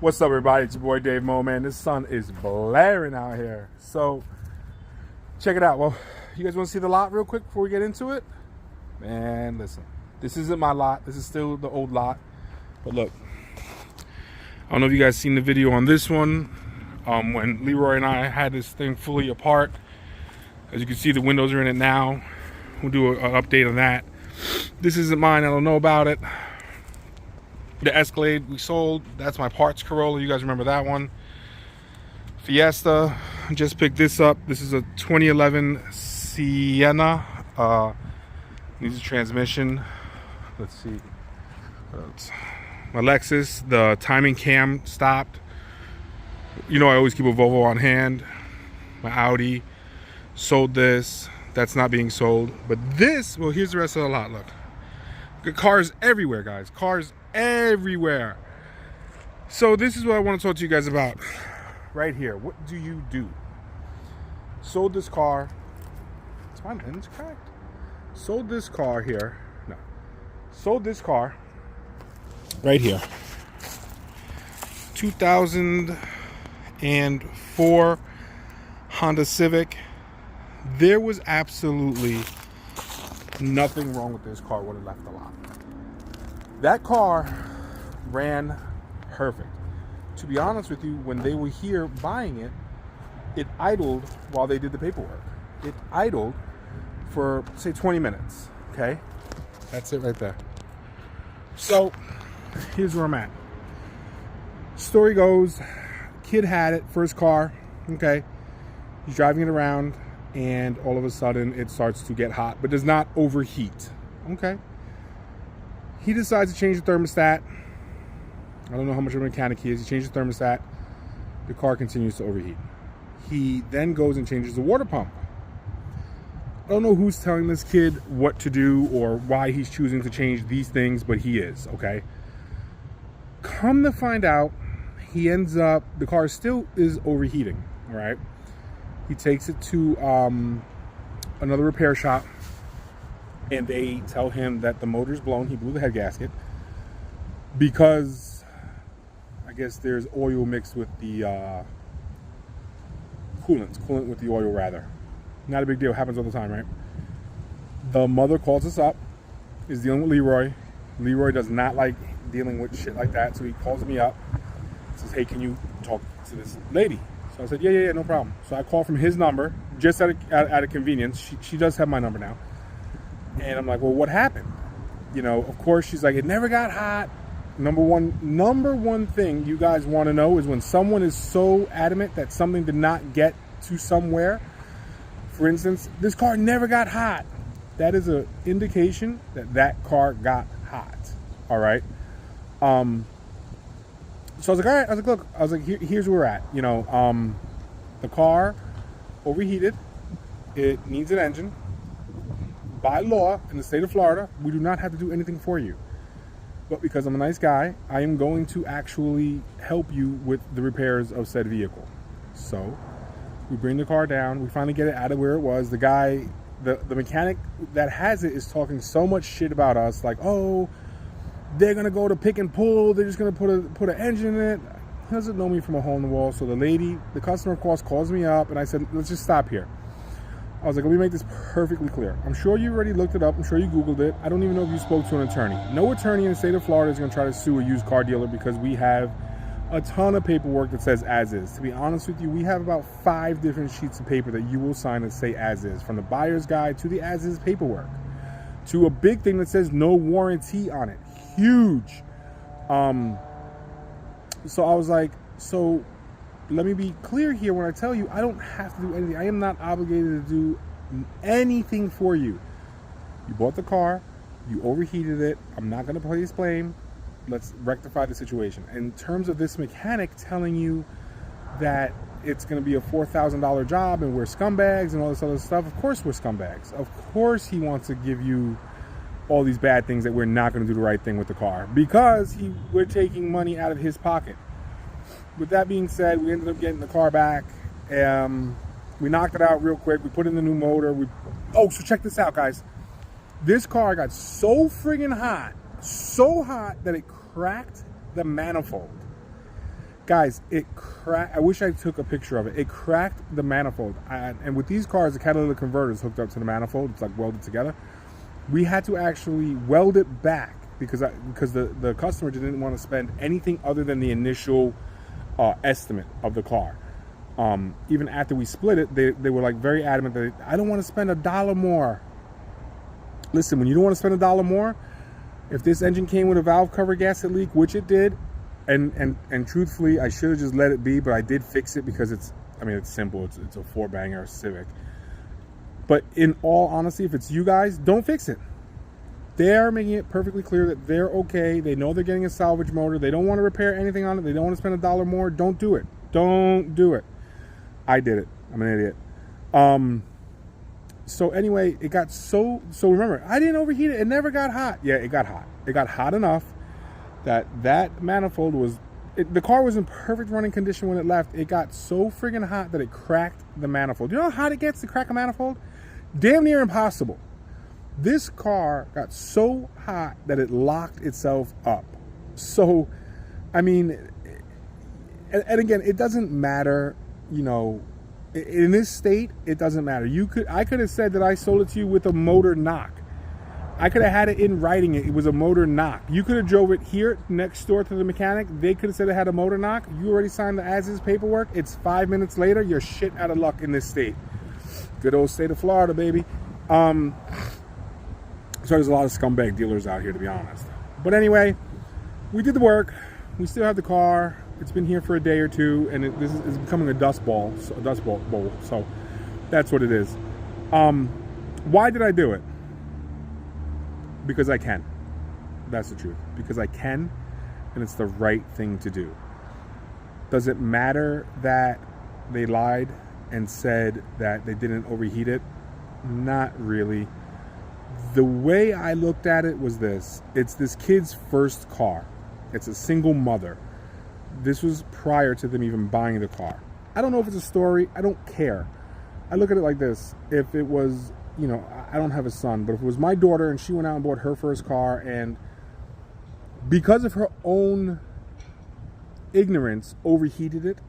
What's up, everybody? It's your boy Dave Mo, man. This sun is blaring out here. So, check it out. Well, you guys want to see the lot real quick before we get into it? Man, listen. This isn't my lot. This is still the old lot. But look, I don't know if you guys seen the video on this one. When Leroy and I had this thing fully apart. As you can see, the windows are in it now. We'll do an update on that. This isn't mine. I don't know about it. The Escalade we sold, that's my parts Corolla. You guys remember that one. Fiesta, just picked this up. This is a 2011 Sienna. Needs a transmission. Let's see. My Lexus, the timing cam stopped. You know I always keep a Volvo on hand. My Audi, sold this. That's not being sold. But this, well, here's the rest of the lot, look. Good cars everywhere, guys. Cars everywhere. So this is what I want to talk to you guys about right here. What do you do? Sold this car. Is my lens cracked? Sold this car here. No. Sold this car right here. 2004 Honda Civic. There was absolutely nothing wrong with this car when it left the lot. That car ran perfect. To be honest with you, when they were here buying it, it idled while they did the paperwork. It idled for, say, 20 minutes, okay? That's it right there. So, here's where I'm at. Story goes, kid had it, first car, okay? He's driving it around, and all of a sudden, it starts to get hot, but does not overheat, okay? He decides to change the thermostat. I don't know how much of a mechanic he is. He changes the thermostat. The car continues to overheat. He then goes and changes the water pump. I don't know who's telling this kid what to do or why he's choosing to change these things, but he is, okay? Come to find out, he ends up, the car still is overheating, all right? He takes it to another repair shop, and they tell him that the motor's blown. He blew the head gasket because I guess there's oil mixed with the coolant with the oil rather. Not a big deal, happens all the time, right? The mother calls us up, is dealing with Leroy. Leroy does not like dealing with shit like that, so he calls me up, says, hey, can you talk to this lady? So I said, yeah, no problem. So I call from his number, just out of convenience. She does have my number now. And I'm like, well, what happened? You know, of course, she's like, it never got hot. Number one thing you guys want to know is when someone is so adamant that something did not get to somewhere. For instance, this car never got hot. That is an indication that that car got hot. All right. So I was like, all right. I was like, look. I was like, here's where we're at. You know, the car overheated. It needs an engine. By law, in the state of Florida, we do not have to do anything for you. But because I'm a nice guy, I am going to actually help you with the repairs of said vehicle. So, we bring the car down. We finally get it out of where it was. The guy, the mechanic that has it is talking so much shit about us. Like, oh, they're going to go to pick and pull. They're just going to put an engine in it. He doesn't know me from a hole in the wall. So the customer, of course, calls me up. And I said, let's just stop here. I was like, let me make this perfectly clear. I'm sure you already looked it up. I'm sure you Googled it. I don't even know if you spoke to an attorney. No attorney in the state of Florida is going to try to sue a used car dealer because we have a ton of paperwork that says as is. To be honest with you, we have about 5 different sheets of paper that you will sign that say as is. From the buyer's guide to the as is paperwork. To a big thing that says no warranty on it. Huge. So I was like, so let me be clear here when I tell you I don't have to do anything. I am not obligated to do anything for you. You bought the car. You overheated it. I'm not going to place blame. Let's rectify the situation. In terms of this mechanic telling you that it's going to be a $4,000 job and we're scumbags and all this other stuff, of course we're scumbags. Of course he wants to give you all these bad things that we're not going to do the right thing with the car because we're taking money out of his pocket. With that being said, we ended up getting the car back. We knocked it out real quick. We put in the new motor. So check this out, guys. This car got so friggin' hot, so hot that it cracked the manifold. Guys, it cracked. I wish I took a picture of it. It cracked the manifold. And with these cars, the catalytic converter is hooked up to the manifold. It's like welded together. We had to actually weld it back because the customer didn't want to spend anything other than the initial estimate of the car. Even after we split it, they were like very adamant that I don't want to spend $1 more. Listen, when you don't want to spend $1 more, if this engine came with a valve cover gasket leak, which it did, and truthfully, I should have just let it be, but I did fix it because it's simple. It's a 4-banger Civic. But in all honesty, if it's you guys, don't fix it. They're making it perfectly clear that they're okay. They know they're getting a salvage motor. They don't want to repair anything on it. They don't want to spend $1 more. Don't do it. Don't do it. I did it. I'm an idiot. So anyway, it got so remember, I didn't overheat it. It never got hot. Yeah, it got hot. It got hot enough that manifold was, the car was in perfect running condition when it left. It got so friggin' hot that it cracked the manifold. You know how hot it gets to crack a manifold? Damn near impossible. This car got so hot that it locked itself up. So, I mean, and again, it doesn't matter, you know, in this state, it doesn't matter. I could have said that I sold it to you with a motor knock. I could have had it in writing. It was a motor knock. You could have drove it here next door to the mechanic. They could have said it had a motor knock. You already signed the as-is paperwork. It's 5 minutes later. You're shit out of luck in this state. Good old state of Florida, baby. So there's a lot of scumbag dealers out here, to be honest. But anyway, we did the work. We still have the car. It's been here for a day or two, and this is becoming a dust bowl. So that's what it is. Why did I do it? Because I can. That's the truth. Because I can, and it's the right thing to do. Does it matter that they lied and said that they didn't overheat it? Not really. The way I looked at it was this. It's this kid's first car. It's a single mother. This was prior to them even buying the car. I don't know if it's a story. I don't care. I look at it like this. If it was, you know, I don't have a son, but if it was my daughter and she went out and bought her first car, and because of her own ignorance overheated it,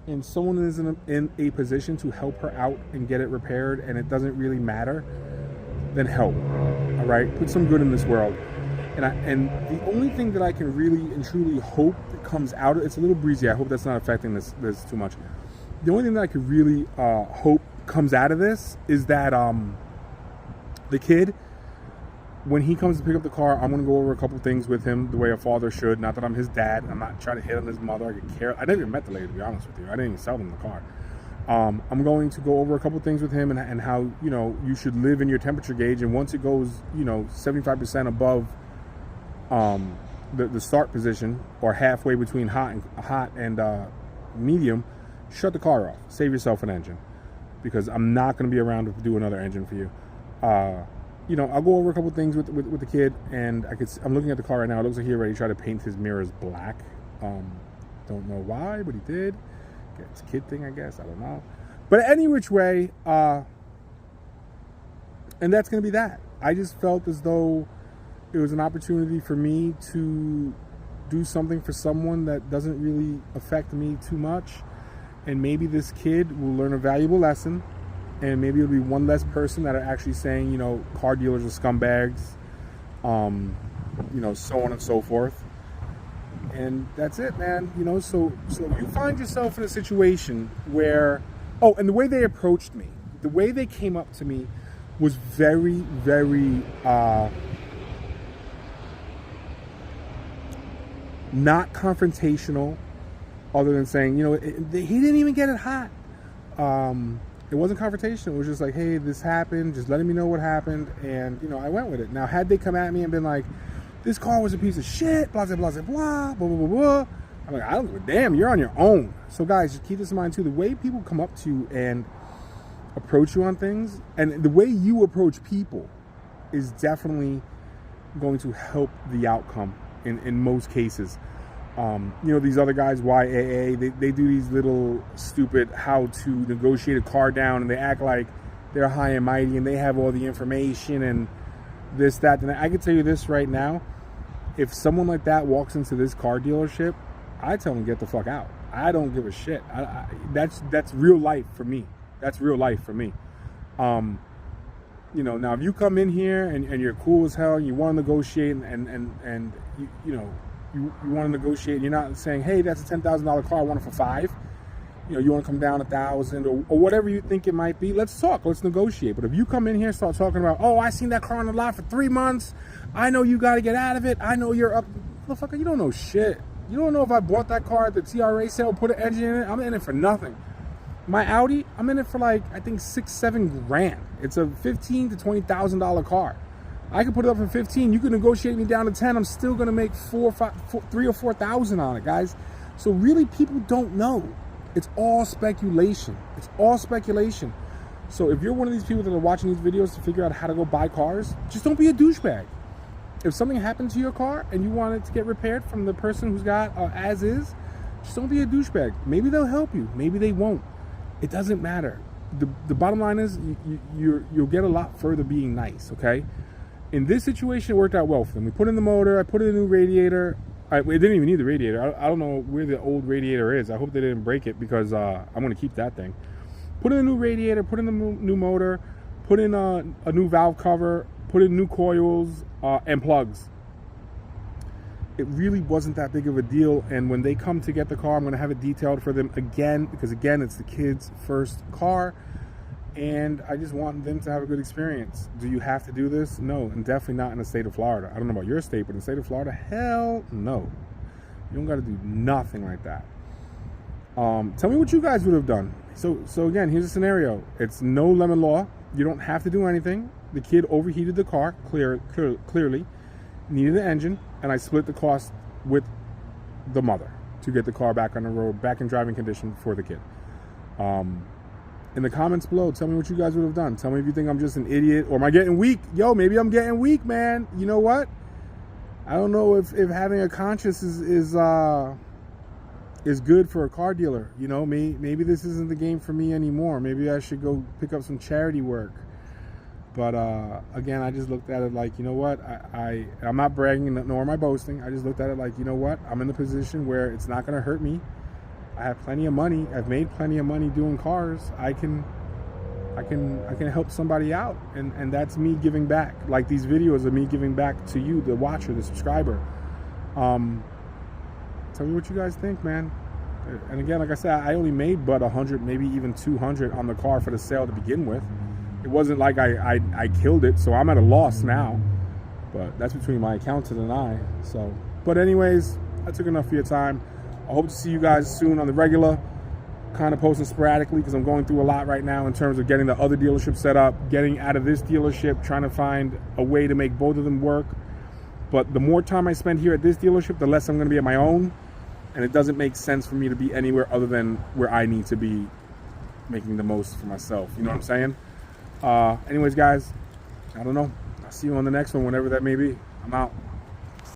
and someone is in a position to help her out and get it repaired, and it doesn't really matter, then help. All right, put some good in this world. And the only thing that I can really and truly hope that comes out of it's a little breezy. I hope that's not affecting this too much. The only thing that I could really hope comes out of this is that the kid, when he comes to pick up the car, I'm going to go over a couple things with him the way a father should. Not that I'm his dad. I'm not trying to hit on his mother. I could care. I never even met the lady, to be honest with you. I didn't even sell them the car. I'm going to go over a couple things with him and how, you know, you should live in your temperature gauge. And once it goes, you know, 75% above the start position, or halfway between hot and medium, shut the car off. Save yourself an engine, because I'm not going to be around to do another engine for you. You know, I'll go over a couple things with the kid, and I'm looking at the car right now. It looks like he already tried to paint his mirrors black. Don't know why, but he did. It's a kid thing, I guess. I don't know. But any which way, and that's going to be that. I just felt as though it was an opportunity for me to do something for someone that doesn't really affect me too much. And maybe this kid will learn a valuable lesson. And maybe it'll be one less person that are actually saying, you know, car dealers are scumbags, you know, so on and so forth. And that's it, man. You know, so if you find yourself in a situation where, and the way they approached me, the way they came up to me was very, very, not confrontational, other than saying, you know, he didn't even get it hot. It wasn't confrontational. It was just like, hey, this happened. Just letting me know what happened. And, you know, I went with it. Now, had they come at me and been like, this car was a piece of shit, blah, blah, blah, blah, blah, blah, blah, blah, I'm like, I don't give a damn. You're on your own. So, guys, just keep this in mind, too. The way people come up to you and approach you on things, and the way you approach people is definitely going to help the outcome in most cases. You know, these other guys, YAA, they do these little stupid how to negotiate a car down, and they act like they're high and mighty and they have all the information and this, that, and that. I can tell you this right now. If someone like that walks into this car dealership, I tell them get the fuck out. I don't give a shit. That's real life for me. That's real life for me. You know, now if you come in here and you're cool as hell and you want to negotiate and you want to negotiate, you're not saying, hey, that's a $10,000 car, I want it for $5,000. You know, you want to come down $1,000 or whatever you think it might be. Let's talk. Let's negotiate. But if you come in here and start talking about, oh, I seen that car on the lot for 3 months. I know you got to get out of it. I know you're up. Motherfucker, you don't know shit. You don't know if I bought that car at the TRA sale, put an engine in it. I'm in it for nothing. My Audi, I'm in it for like, I think $6-7 grand. It's a $15,000 to $20,000 car. I could put it up for 15. You can negotiate me down to 10. I'm still going to make 3 or 4,000 on it, guys. So really, people don't know. It's all speculation. It's all speculation. So if you're one of these people that are watching these videos to figure out how to go buy cars, just don't be a douchebag. If something happened to your car and you want it to get repaired from the person who's got as is, just don't be a douchebag. Maybe they'll help you. Maybe they won't. It doesn't matter. The bottom line is you'll get a lot further being nice, okay? In this situation, it worked out well for them. We put in the motor. I put in a new radiator. It didn't even need the radiator. I don't know where the old radiator is. I hope they didn't break it because I'm going to keep that thing. Put in a new radiator, put in a new motor, put in a new valve cover, put in new coils and plugs. It really wasn't that big of a deal. And when they come to get the car, I'm going to have it detailed for them again because, again, it's the kid's first car. And I just want them to have a good experience. Do you have to do this? No, and definitely not in the state of Florida. I don't know about your state, but in the state of Florida, hell no. You don't got to do nothing like that. Tell me what you guys would have done. So again, here's a scenario. It's no lemon law. You don't have to do anything. The kid overheated the car, clearly, needed an engine, and I split the cost with the mother to get the car back on the road, back in driving condition for the kid. In the comments below, tell me what you guys would have done. Tell me if you think I'm just an idiot or am I getting weak? Yo, maybe I'm getting weak, man. You know what? I don't know if having a conscience is good for a car dealer. You know, maybe this isn't the game for me anymore. Maybe I should go pick up some charity work. But again, I just looked at it like, you know what? I'm not bragging nor am I boasting. I just looked at it like, you know what? I'm in the position where it's not going to hurt me. I have plenty of money. I've made plenty of money doing cars. I can help somebody out, and that's me giving back. Like these videos are me giving back to you, the watcher, the subscriber. Tell me what you guys think, man. And again, like I said, I only made but 100, maybe even 200 on the car for the sale to begin with. It wasn't like I killed it, so I'm at a loss now. But that's between my accountant and I. So, but anyways, I took enough of your time. I hope to see you guys soon on the regular, kind of posting sporadically because I'm going through a lot right now in terms of getting the other dealership set up, getting out of this dealership, trying to find a way to make both of them work. But the more time I spend here at this dealership, the less I'm going to be at my own. And it doesn't make sense for me to be anywhere other than where I need to be making the most for myself. You know what I'm saying? Anyways, guys, I don't know. I'll see you on the next one, whenever that may be. I'm out.